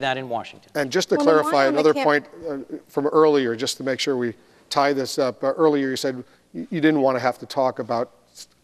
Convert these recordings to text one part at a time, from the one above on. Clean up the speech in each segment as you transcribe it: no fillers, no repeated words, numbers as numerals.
that in Washington. And just to clarify another point from earlier, just to make sure we tie this up, earlier you said you didn't want to have to talk about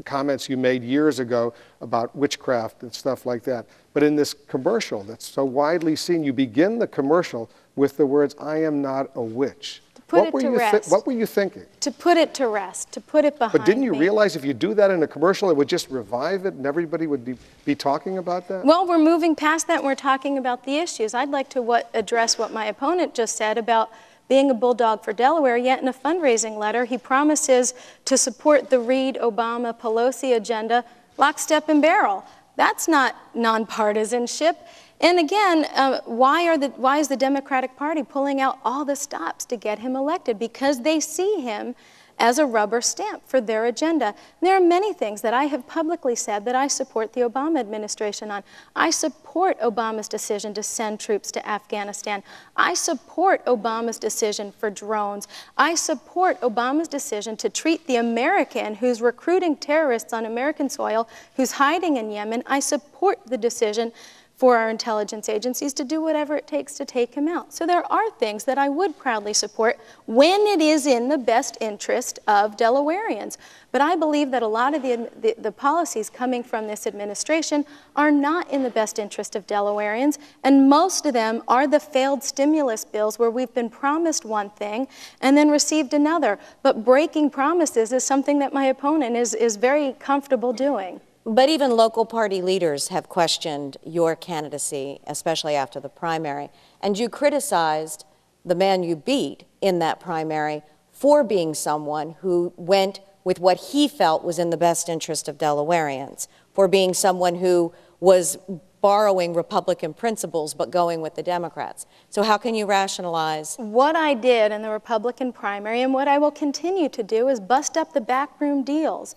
comments you made years ago about witchcraft and stuff like that. But in this commercial that's so widely seen, you begin the commercial with the words, "I am not a witch." Put it to rest. What were you thinking? To put it to rest, to put it behind me. But didn't you realize if you do that in a commercial, it would just revive it and everybody would be talking about that? Well, we're moving past that and we're talking about the issues. I'd like to address what my opponent just said about being a bulldog for Delaware, yet in a fundraising letter, he promises to support the Reid, Obama, Pelosi agenda lockstep and barrel. That's not nonpartisanship. And again, why is the Democratic Party pulling out all the stops to get him elected? Because they see him as a rubber stamp for their agenda. And there are many things that I have publicly said that I support the Obama administration on. I support Obama's decision to send troops to Afghanistan. I support Obama's decision for drones. I support Obama's decision to treat the American who's recruiting terrorists on American soil, who's hiding in Yemen. I support the decision for our intelligence agencies to do whatever it takes to take him out. So there are things that I would proudly support when it is in the best interest of Delawareans. But I believe that a lot of the policies coming from this administration are not in the best interest of Delawareans, and most of them are the failed stimulus bills where we've been promised one thing and then received another. But breaking promises is something that my opponent is very comfortable doing. But even local party leaders have questioned your candidacy, especially after the primary. And you criticized the man you beat in that primary for being someone who went with what he felt was in the best interest of Delawareans, for being someone who was borrowing Republican principles but going with the Democrats. So how can you rationalize? What I did in the Republican primary and what I will continue to do is bust up the backroom deals.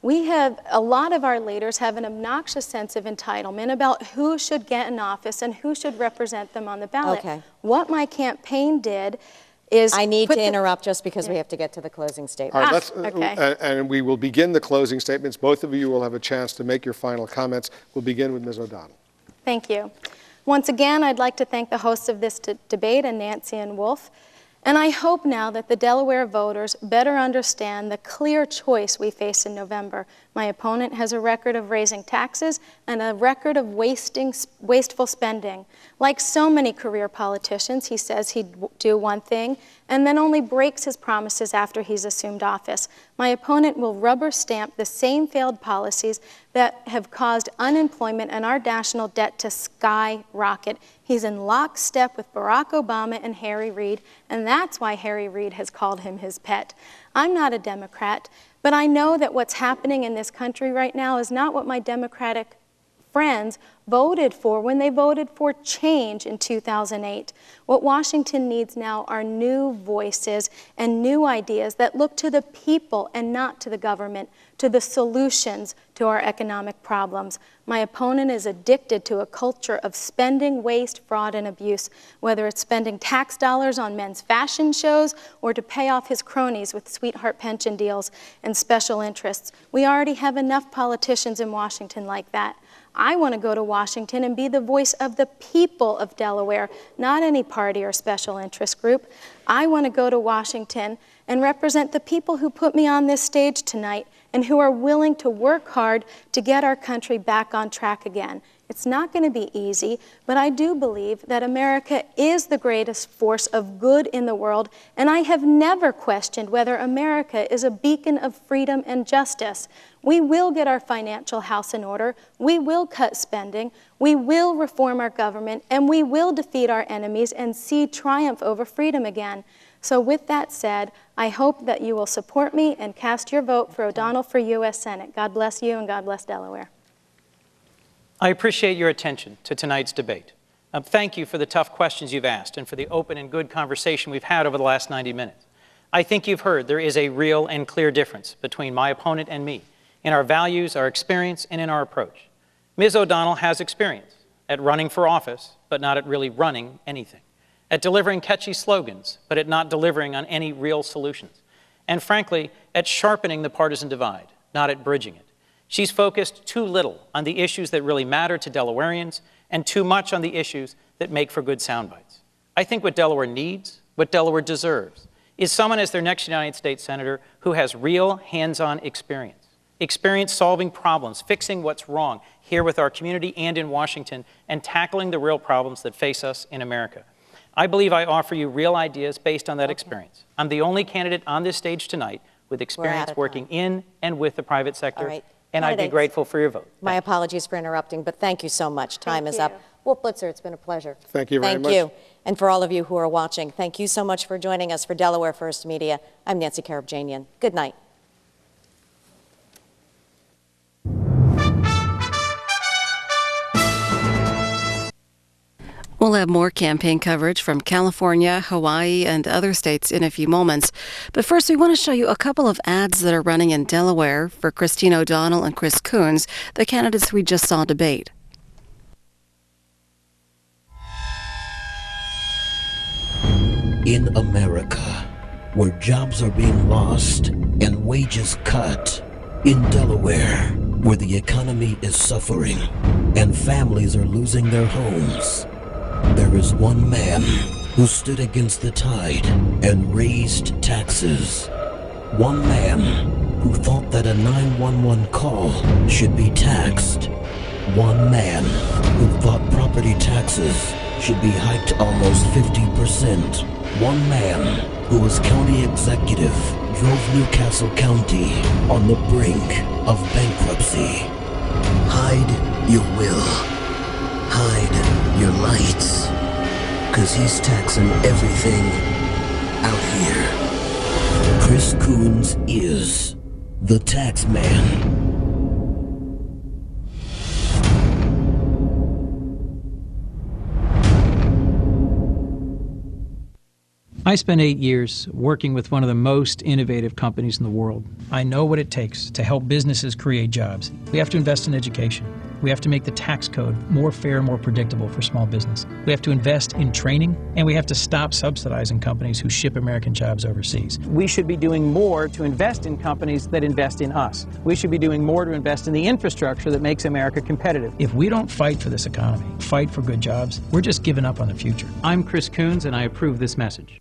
A lot of our leaders have an obnoxious sense of entitlement about who should get in office and who should represent them on the ballot. Okay. What my campaign did is... I need to interrupt just because we have to get to the closing statement. All right, okay. And we will begin the closing statements. Both of you will have a chance to make your final comments. We'll begin with Ms. O'Donnell. Thank you. Once again, I'd like to thank the hosts of this debate and Nancy and Wolf. And I hope now that the Delaware voters better understand the clear choice we face in November. My opponent has a record of raising taxes and a record of wasteful spending. Like so many career politicians, he says he'd do one thing and then only breaks his promises after he's assumed office. My opponent will rubber stamp the same failed policies that have caused unemployment and our national debt to skyrocket. He's in lockstep with Barack Obama and Harry Reid, and that's why Harry Reid has called him his pet. I'm not a Democrat, but I know that what's happening in this country right now is not what my Democratic friends voted for when they voted for change in 2008. What Washington needs now are new voices and new ideas that look to the people and not to the government, to the solutions to our economic problems. My opponent is addicted to a culture of spending, waste, fraud, and abuse, whether it's spending tax dollars on men's fashion shows or to pay off his cronies with sweetheart pension deals and special interests. We already have enough politicians in Washington like that. I want to go to Washington and be the voice of the people of Delaware, not any party or special interest group. I want to go to Washington and represent the people who put me on this stage tonight and who are willing to work hard to get our country back on track again. It's not going to be easy, but I do believe that America is the greatest force of good in the world, and I have never questioned whether America is a beacon of freedom and justice. We will get our financial house in order, we will cut spending, we will reform our government, and we will defeat our enemies and see triumph over freedom again. So with that said, I hope that you will support me and cast your vote for O'Donnell for U.S. Senate. God bless you and God bless Delaware. I appreciate your attention to tonight's debate. Thank you for the tough questions you've asked and for the open and good conversation we've had over the last 90 minutes. I think you've heard there is a real and clear difference between my opponent and me in our values, our experience, and in our approach. Ms. O'Donnell has experience at running for office, but not at really running anything, at delivering catchy slogans, but at not delivering on any real solutions, and frankly, at sharpening the partisan divide, not at bridging it. She's focused too little on the issues that really matter to Delawareans and too much on the issues that make for good sound bites. I think what Delaware needs, what Delaware deserves, is someone as their next United States Senator who has real hands-on experience solving problems, fixing what's wrong here with our community and in Washington, and tackling the real problems that face us in America. I believe I offer you real ideas based on that experience. I'm the only candidate on this stage tonight with experience working in and with the private sector, and I'd be grateful for your vote. My apologies for interrupting, but thank you so much. Time is up. Wolf Blitzer, it's been a pleasure. Thank you very much. Thank you. And for all of you who are watching, thank you so much for joining us for Delaware First Media. I'm Nancy Karabjanian. Good night. We'll have more campaign coverage from California, Hawaii, and other states in a few moments. But first, we want to show you a couple of ads that are running in Delaware for Christine O'Donnell and Chris Coons, the candidates we just saw debate. In America, where jobs are being lost and wages cut, in Delaware, where the economy is suffering and families are losing their homes, there is one man who stood against the tide and raised taxes. One man who thought that a 911 call should be taxed. One man who thought property taxes should be hiked almost 50%. One man who was county executive drove Newcastle County on the brink of bankruptcy. Hide your will. Hide your lights. 'Cause he's taxing everything out here. Chris Coons is the tax man. I spent 8 years working with one of the most innovative companies in the world. I know what it takes to help businesses create jobs. We have to invest in education. We have to make the tax code more fair and more predictable for small business. We have to invest in training, and we have to stop subsidizing companies who ship American jobs overseas. We should be doing more to invest in companies that invest in us. We should be doing more to invest in the infrastructure that makes America competitive. If we don't fight for this economy, fight for good jobs, we're just giving up on the future. I'm Chris Coons, and I approve this message.